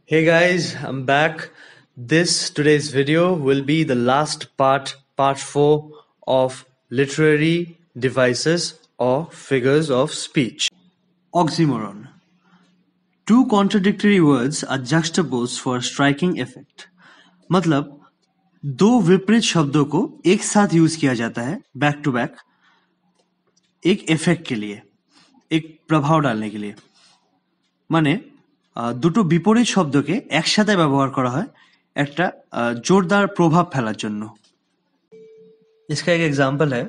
Hey guys, I'm back. Today's video will be the last part 4 of literary devices or figures of speech. Oxymoron. Two contradictory words are juxtaposed for striking effect. मतलब दो विपरीत शब्दों को एक साथ use किया जाता है बैक टू बैक एक इफेक्ट के लिए, एक प्रभाव डालने के लिए। মানে দুটো বিপরীত শব্দকে একসাথে ব্যবহার করা হয় একটা जोरदार प्रभाव फैलार जन्य। इसका एक एग्जाम्पल है,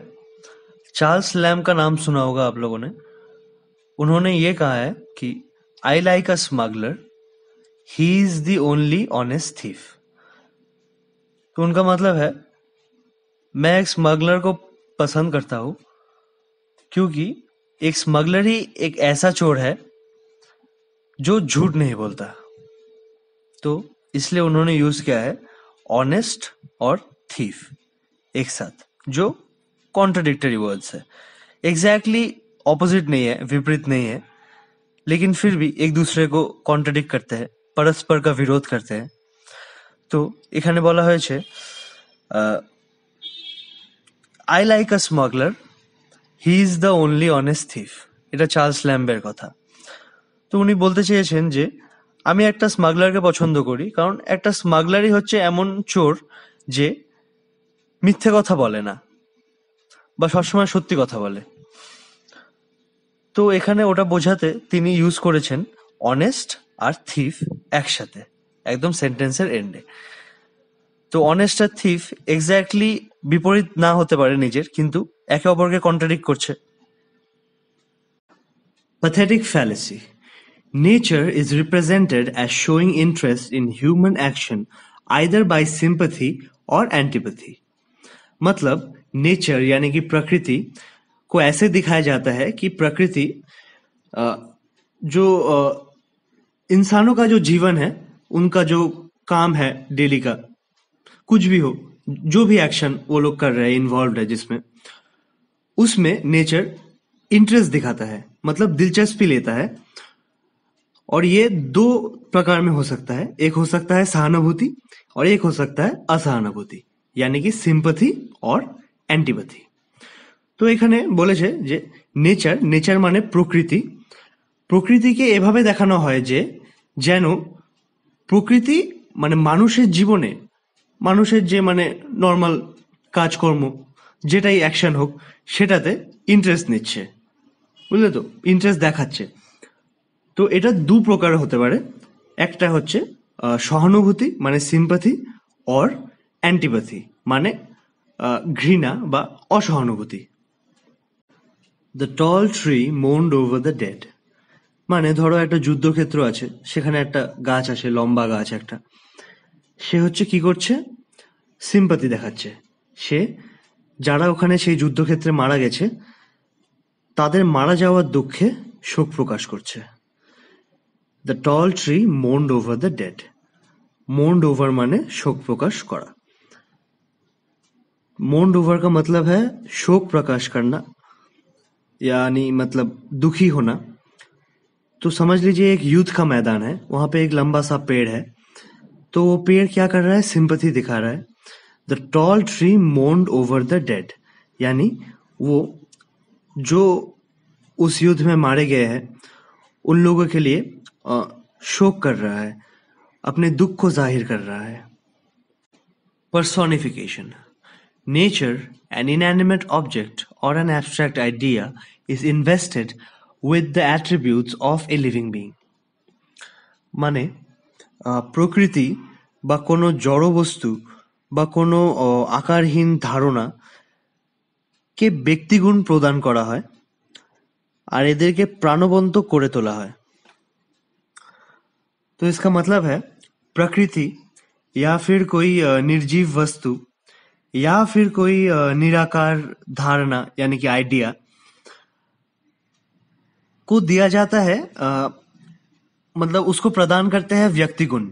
चार्ल्स लैम्ब का नाम सुना होगा आप लोगों ने। उन्होंने ये कहा है कि I like a smuggler, he is the only honest thief. तो उनका मतलब है मैं एक स्मगलर को पसंद करता हूं क्योंकि एक स्मगलर ही एक ऐसा चोर है जो झूठ नहीं बोलता। तो इसलिए उन्होंने यूज किया है ऑनेस्ट और थीफ एक साथ, जो कॉन्ट्राडिक्टरी वर्ड्स है। एग्जैक्टली ऑपोजिट नहीं है, विपरीत नहीं है, लेकिन फिर भी एक दूसरे को कॉन्ट्राडिक्ट करते हैं, परस्पर का विरोध करते हैं। तो এখানে বলা হয়েছে I like a smuggler, he is the only honest thief. এটা চার্লস ল্যাম্বের কথা। তো উনি বলতে চেয়েছেন যে আমি একটা স্মাগলারকে পছন্দ করি কারণ একটা স্মাগলারই হচ্ছে এমন চোর যে মিথ্যে কথা বলে না বা সবসময় সত্যি কথা বলে। তো এখানে ওটা বোঝাতে তিনি ইউজ করেছেন অনেস্ট আর থিফ একসাথে, একদম সেন্টেন্সের এন্ডে। তো অনেস্ট আর থিফ এক্স্যাক্টলি বিপরীত না হতে পারে নিজের, কিন্তু একে অপরকে কন্ট্রাডিক্ট করছে। Pathetic fallacy. Nature is represented as showing interest in human action either by sympathy or antipathy. मतलब नेचर यानी कि प्रकृति को ऐसे दिखाया जाता है कि प्रकृति जो इंसानों का जो जीवन है, उनका जो काम है डेली का, कुछ भी हो, जो भी एक्शन वो लोग कर रहे हैं, इन्वॉल्व है जिसमें, उसमें नेचर इंटरेस्ट दिखाता है, मतलब दिलचस्पी लेता है। और ये दो प्रकार में हो सकता है, एक हो सकता है सहानुभूति और एक हो सकता है असहानुभूति, यानी कि सिंपैथी और एंटीपैथी। तो এখানে বলেছে যে নেচার মানে প্রকৃতি, প্রকৃতিকে এভাবে দেখানো হয় যে যেন প্রকৃতি মানে মানুষের জীবনে, মানুষের যে মানে নর্মাল কাজকর্ম যেটাই অ্যাকশন হোক সেটাতে ইন্টারেস্ট নিচ্ছে, বুঝলে তো, ইন্টারেস্ট দেখাচ্ছে। তো এটা দু প্রকার হতে পারে, একটা হচ্ছে সহানুভূতি মানে সিম্পাথি, और অ্যান্টিপ্যাথি মানে ঘৃণা বা অসহানুভূতি। The tall tree mourned over the dead, মানে ধরো একটা যুদ্ধক্ষেত্র আছে, সেখানে একটা গাছ আছে, লম্বা গাছ একটা, সে হচ্ছে কি করছে, সিম্পাথি দেখাচ্ছে। সে যারা ওখানে সেই যুদ্ধক্ষেত্রে মারা গেছে তাদের মারা যাওয়ার দুঃখে শোক প্রকাশ করছে। The tall tree mourned over the dead. Mourned over माने शोक प्रकाश करा। Mourned over का मतलब है शोक प्रकाश करना, यानी मतलब दुखी होना। तो समझ लीजिए एक युद्ध का मैदान है, वहां पे एक लंबा सा पेड़ है, तो वो पेड़ क्या कर रहा है, सिंपैथी दिखा रहा है। The tall tree mourned over the dead, यानी वो जो उस युद्ध में मारे गए हैं उन लोगों के लिए शोक कर रहा है, अपने दुख को जाहिर कर रहा है। Personification. Nature, an inanimate object or an abstract idea, is invested with the attributes of a living being. মানে প্রকৃতি বা কোনো জড় বস্তু বা কোনো আকারহীন ধারণা কে ব্যক্তিগুণ প্রদান করা হয় আর এদেরকে প্রাণবন্ত করে তোলা হয়। तो इसका मतलब है प्रकृति या फिर कोई निर्जीव वस्तु या फिर कोई निराकार धारणा यानी कि आइडिया को दिया जाता है, मतलब उसको प्रदान करते हैं व्यक्ति गुण,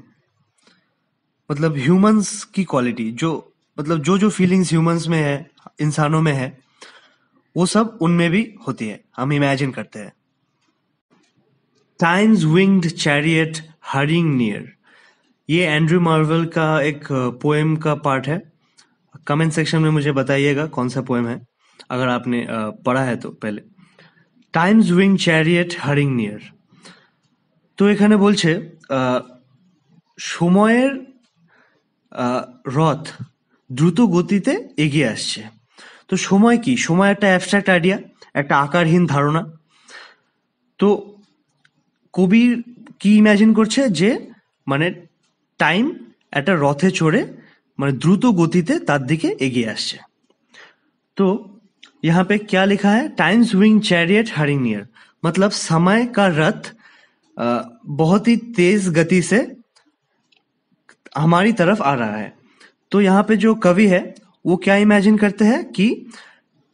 मतलब ह्यूमंस की क्वालिटी, जो मतलब जो फीलिंग्स ह्यूमंस में है, इंसानों में है, वो सब उनमें भी होती है, हम इमेजिन करते हैं। Time's winged chariot hurrying near, ये एंड्रयू मार्वेल का एक पोएम का पार्ट है। कमेंट सेक्शन में मुझे बताइएगा कौन सा पोएम है, अगर आपने पढ़ा है तो पहले। টাইমস উইং চ্যারিয়েট হারিং নিয়ার। তো এখানে বলছে সময়ের রথ দ্রুত গতিতে এগিয়ে আসছে। তো সময় কি? সময় একটা অ্যাবস্ট্রাক্ট আইডিয়া, একটা আকারহীন ধারণা। তো কবি কি ইমাজিন করছে যে মানে টাইম একটা রথে চড়ে মানে দ্রুত গতিতে তার দিকে এগিয়ে আসছে। तो यहाँ पे क्या लिखा है? Times wing chariot hurrying near, मतलब समय का रथ बहुत ही तेज गति से हमारी तरफ आ रहा है। तो यहाँ पे जो कवि है वो क्या इमेजिन करते हैं कि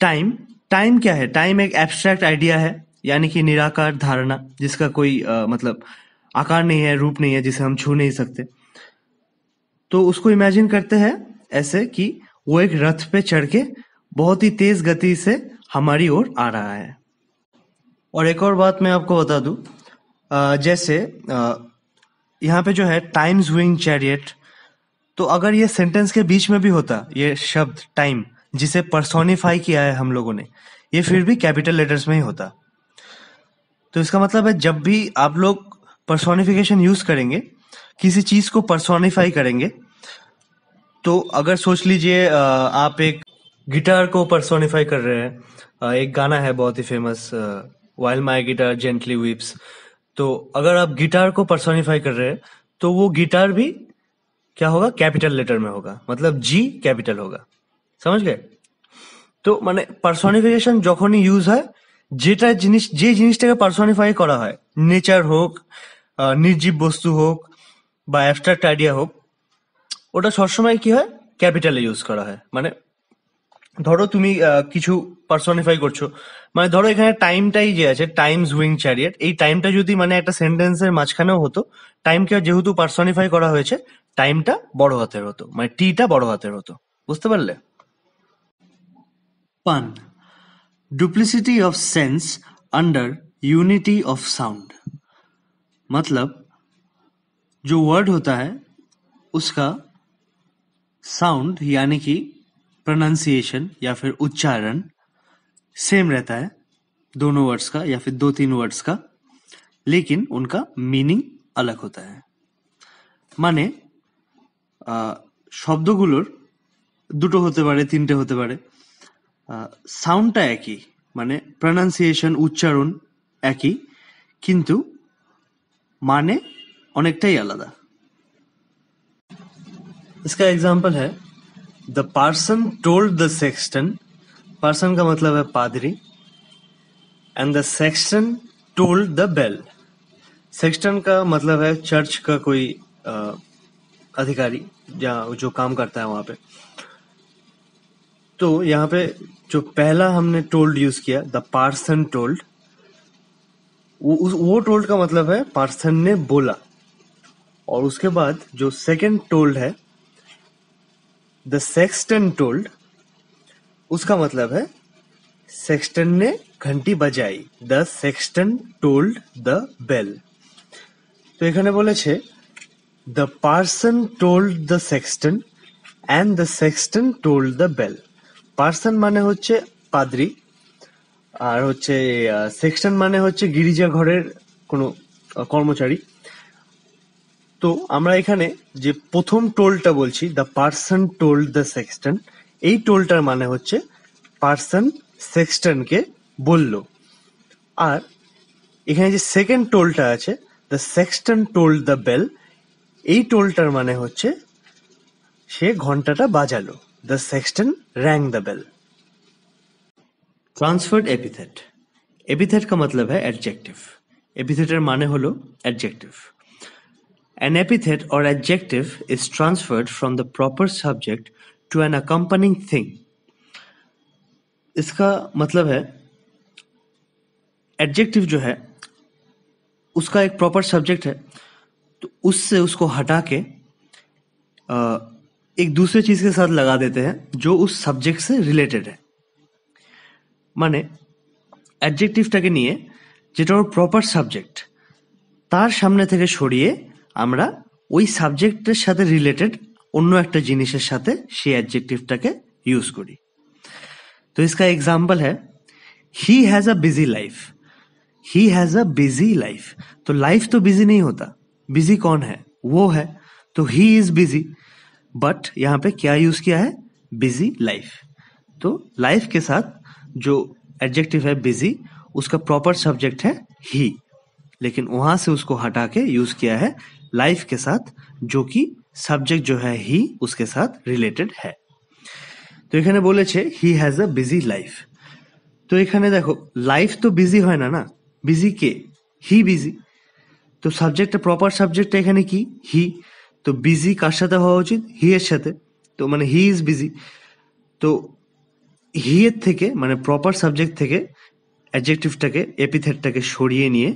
टाइम क्या है? टाइम एक एब्स्ट्रैक्ट आइडिया है, यानी कि निराकार धारणा जिसका कोई मतलब आकार नहीं है, रूप नहीं है, जिसे हम छू नहीं सकते। तो उसको इमेजिन करते हैं ऐसे कि वो एक रथ पे चढ़ के बहुत ही तेज गति से हमारी ओर आ रहा है। और एक और बात मैं आपको बता दूं, जैसे यहाँ पे जो है टाइम्स विंग चैरियट, तो अगर ये सेंटेंस के बीच में भी होता ये शब्द टाइम, जिसे पर्सोनिफाई किया है हम लोगों ने, ये फिर भी कैपिटल लेटर्स में ही होता। तो इसका मतलब है जब भी आप लोग पर्सोनिफिकेशन यूज करेंगे, किसी चीज को पर्सोनिफाई करेंगे, तो अगर सोच लीजिए आप एक गिटार को पर्सोनिफाई कर रहे हैं। एक गाना है बहुत ही famous, while my guitar gently weeps. तो अगर आप गिटार को पर्सोनिफाई कर रहे हैं तो वो गिटार भी क्या होगा? कैपिटल लेटर में होगा, मतलब जी कैपिटल होगा। समझ गए? তো মানে পার্সোনিফিকেশন যখনই ইউজ হয়, যেটা জিনিস যে জিনিসটাকে পার্সোনিফাই করা হয়, নেচার হোক, নির্জীব বস্তু হোক বা অ্যাবস্ট্রাক্ট আইডিয়া হোক, ওটা সবসময় কি হয়? ক্যাপিটালে ইউজ করা হয়। মানে ধরো তুমি কিছু পার্সোনিফাই করছো, মানে ধরো এখানে টাইমটাই যে আছে, টাইমস উইং চ্যারিয়েট, এই টাইমটা যদি মানে একটা সেন্টেন্সের মাঝখানেও হতো, টাইমকে যেহেতু পার্সোনিফাই করা হয়েছে, টাইমটা বড় হাতের হতো, মানে টিটা বড় হাতের হতো। বুঝতে পারলে? পান duplicity of sense under unity of sound, मतलब जो वर्ड होता है उसका साउंड यानी कि प्रोनाउंसिएशन या फिर उच्चारण सेम रहता है दोनों वर्ड्स का या फिर 2-3 वर्ड्स का, लेकिन उनका मीनिंग अलग होता है। মানে শব্দগুলোর দুটো হতে পারে, তিনটে হতে পারে, সাউন্ডটা একই, মানে প্রনাউন্সিয়েশন উচ্চারণ একই, কিন্তু মানে অনেকটাই আলাদা। इसका एग्जाम्पल है the parson told the sexton, parson का मतलब है पादरी, and the sexton tolled the bell, sexton का मतलब है चर्च का कोई अधिकारी जहाँ जो काम करता है वहां पे। तो यहाँ पे जो पहला हमने टोल्ड यूज किया, द पार्सन टोल्ड, वो टोल्ड का मतलब है पार्सन ने बोला। और उसके बाद जो सेकंड टोल्ड है, द सेक्सटन टोल्ड, उसका मतलब है सेक्सटन ने घंटी बजाई, the sexton tolled the bell. तो এখানে বলেছে the parson told the sexton and the sexton tolled the bell. Parson মানে হচ্ছে পাদ্রী, আর হচ্ছে সেক্সটন মানে হচ্ছে গির্জা ঘরের কোনো কর্মচারী। তো আমরা এখানে যে প্রথম টোলটা বলছি, দ্য পার্সন টোল্ড দ্য সেক্সটন, এই টোলটার মানে হচ্ছে পার্সন সেক্সটনকে বলল। আর এখানে যে সেকেন্ড টোলটা আছে, the sexton tolled the bell, এই টোলটার মানে হচ্ছে সে ঘন্টাটা বাজালো, the sexton rang the bell. Transferred epithet, epithet का मतलब है एडजेक्टिव, एपिथेटर माने हलो adjective. An epithet or adjective is transferred from the proper subject to an accompanying thing. इसका मतलब है एडजेक्टिव जो है उसका एक प्रॉपर सब्जेक्ट है, तो उससे उसको हटा के एक दूसरे चीज के साथ लगा देते हैं जो उस सब्जेक्ट से रिलेटेड है। মানে অ্যাডজেক্টিভটাকে নিয়ে যেটা ওর প্রপার সাবজেক্ট, তার সামনে থেকে সরিয়ে আমরা ওই সাবজেক্টের সাথে রিলেটেড অন্য একটা জিনিসের সাথে সেই অ্যাডজেক্টিভটাকে यूज करी। तो इसका एग्जाम्पल है he has a busy life. He has a busy life, तो लाइफ तो बिजी नहीं होता, बिजी कौन है? वो है, तो ही इज बिजी, बट यहां पे क्या यूज किया है? Busy life. तो लाइफ के साथ जो एडजेक्टिव है बिजी, उसका प्रॉपर सब्जेक्ट है ही, लेकिन वहां से उसको हटा के यूज किया है लाइफ के साथ, जो कि सब्जेक्ट जो है ही उसके साथ रिलेटेड है। তো এখানে বলেছে he has a busy life. তো এখানে দেখো লাইফ তো বিজি হয় না, না বিজি কে? হি বিজি। তো সাবজেক্টটা প্রপার সাবজেক্টটা এখানে কি? হি। তো বিজি কার সাথে হওয়া উচিত? হি এর সাথে। তো মানে হি ইজ বিজি। তো হি এর থেকে মানে প্রপার সাবজেক্ট থেকে অ্যাডজেক্টিভটাকে এপিথেটটাকে সরিয়ে নিয়ে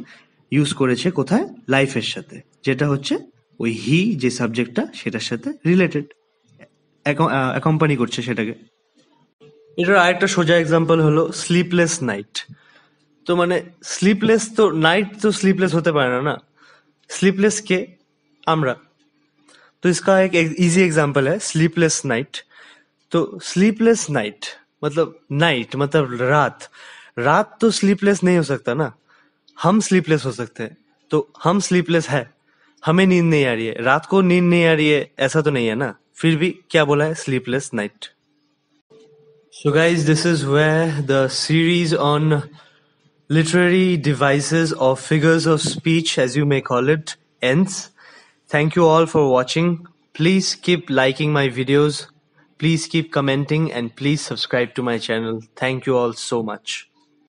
ইউজ করেছে কোথায়? লাইফের সাথে, যেটা হচ্ছে ওই হি যে সাবজেক্টটা সেটার সাথে রিলেটেড, অ্যাকম্পানি করছে সেটাকে। এটার আরেকটা সোজা এক্সাম্পল হলো স্লিপলেস নাইট। তো মানে স্লিপলেস তো নাইট তো স্লিপলেস হতে পারে না, না स्लीपलेस के আমরা। तो इसका एक इजी एग्जांपल है स्लीपलेस नाइट। तो स्लीपलेस नाइट मतलब रात। रात तो स्लीपलेस नहीं हो सकता ना, हम स्लीपलेस हो सकते हैं। तो हम स्लीपलेस है, हमें नींद नहीं आ रही है, रात को नींद नहीं आ रही है, ऐसा तो नहीं है ना, फिर भी क्या बोला है? Sleepless night. So guys, this is where the series on literary devices or figures of speech, as you may call it, ends. Thank you all for watching. Please keep liking my videos. Please keep commenting and please subscribe to my channel. Thank you all so much.